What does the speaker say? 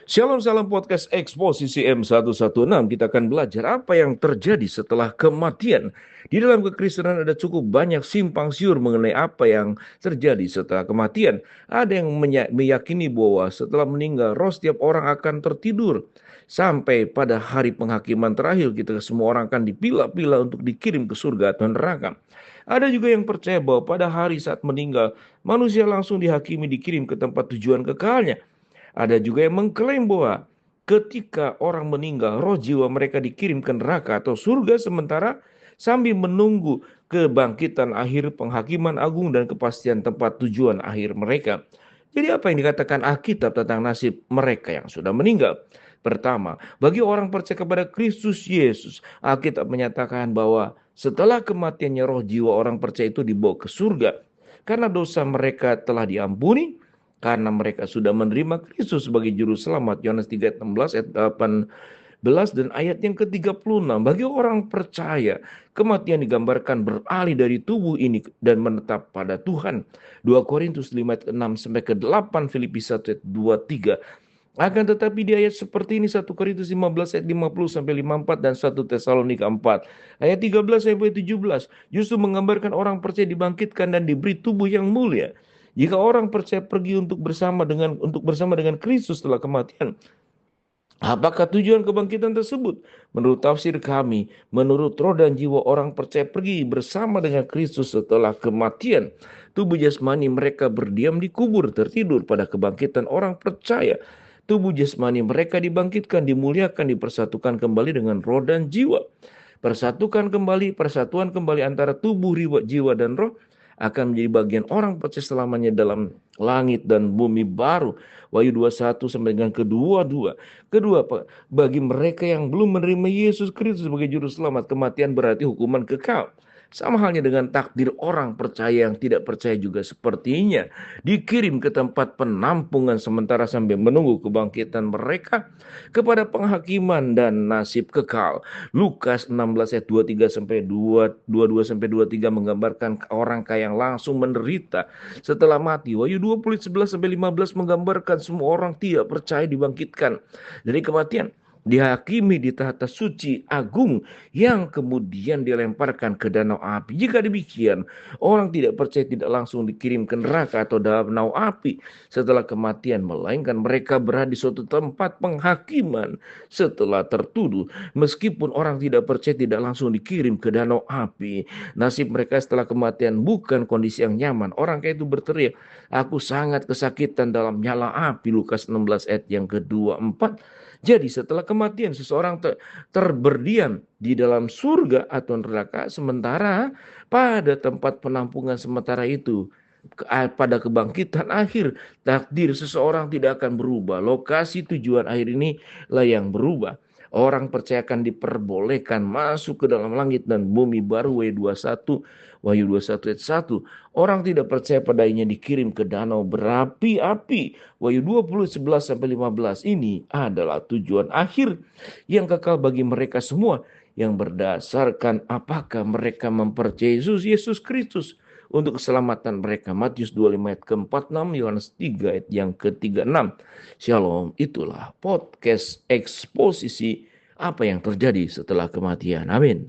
Shalom salam podcast Eksposisi M116. Kita akan belajar apa yang terjadi setelah kematian. Di dalam kekristenan ada cukup banyak simpang siur mengenai apa yang terjadi setelah kematian. Ada yang meyakini bahwa setelah meninggal roh setiap orang akan tertidur. Sampai pada hari penghakiman terakhir kita semua orang akan dipilah-pilah untuk dikirim ke surga atau neraka. Ada juga yang percaya bahwa pada hari saat meninggal manusia langsung dihakimi dikirim ke tempat tujuan kekalnya. Ada juga yang mengklaim bahwa ketika orang meninggal, roh jiwa mereka dikirim ke neraka atau surga sementara sambil menunggu kebangkitan akhir penghakiman agung dan kepastian tempat tujuan akhir mereka. Jadi apa yang dikatakan Alkitab tentang nasib mereka yang sudah meninggal? Pertama, bagi orang percaya kepada Kristus Yesus, Alkitab menyatakan bahwa setelah kematiannya roh jiwa orang percaya itu dibawa ke surga. Karena dosa mereka telah diampuni, karena mereka sudah menerima Kristus sebagai juru selamat. Yohanes 3:16 ayat 18 dan ayat yang ke-36. Bagi orang percaya, kematian digambarkan beralih dari tubuh ini dan menetap pada Tuhan. 2 Korintus 5 ayat 6 sampai ke-8, Filipi 1 ayat 23. Akan tetapi di ayat seperti ini 1 Korintus 15 ayat 50 sampai 54 dan 1 Tesalonika 4 ayat 13 sampai 17 justru menggambarkan orang percaya dibangkitkan dan diberi tubuh yang mulia. Jika orang percaya pergi untuk bersama dengan Kristus setelah kematian, apakah tujuan kebangkitan tersebut? Menurut tafsir kami, menurut roh dan jiwa orang percaya pergi bersama dengan Kristus setelah kematian. Tubuh jasmani mereka berdiam di kubur, tertidur pada kebangkitan orang percaya. Tubuh jasmani mereka dibangkitkan, dimuliakan, dipersatukan kembali dengan roh dan jiwa. Persatuan kembali antara tubuh, jiwa, dan roh akan menjadi bagian orang percaya selamanya dalam langit dan bumi baru. Wahyu 21 sampai dengan kedua-dua. Kedua, bagi mereka yang belum menerima Yesus Kristus sebagai juru selamat, kematian berarti hukuman kekal. Sama halnya dengan takdir orang percaya yang tidak percaya juga sepertinya. Dikirim ke tempat penampungan sementara sambil menunggu kebangkitan mereka kepada penghakiman dan nasib kekal. Lukas 16 ayat 23 sampai 22 sampai 23 menggambarkan orang kaya yang langsung menderita setelah mati. Wahyu 20 11 sampai 15 menggambarkan semua orang tidak percaya dibangkitkan dari kematian, dihakimi di tahta suci agung yang kemudian dilemparkan ke danau api. Jika demikian, orang tidak percaya tidak langsung dikirim ke neraka atau danau api setelah kematian, melainkan mereka berada di suatu tempat penghakiman setelah tertuduh. Meskipun orang tidak percaya tidak langsung dikirim ke danau api, nasib mereka setelah kematian bukan kondisi yang nyaman. Orang kayak itu berteriak, aku sangat kesakitan dalam nyala api. Lukas 16 ayat yang kedua 4. Jadi setelah kematian seseorang terberdiam di dalam surga atau neraka, sementara pada tempat penampungan sementara itu pada kebangkitan akhir takdir seseorang tidak akan berubah. Lokasi tujuan akhir ini lah yang berubah. Orang percaya akan diperbolehkan masuk ke dalam langit dan bumi baru. Wahyu 21 ayat 1. Orang tidak percaya padanya dikirim ke danau berapi-api. Wahyu 20 11 sampai 15. Ini adalah tujuan akhir yang kekal bagi mereka semua yang berdasarkan apakah mereka mempercayai Yesus Kristus untuk keselamatan mereka. Matius 25 ayat ke-46, Yohanes 3 ayat yang ke-36. Shalom, itulah podcast eksposisi apa yang terjadi setelah kematian. Amin.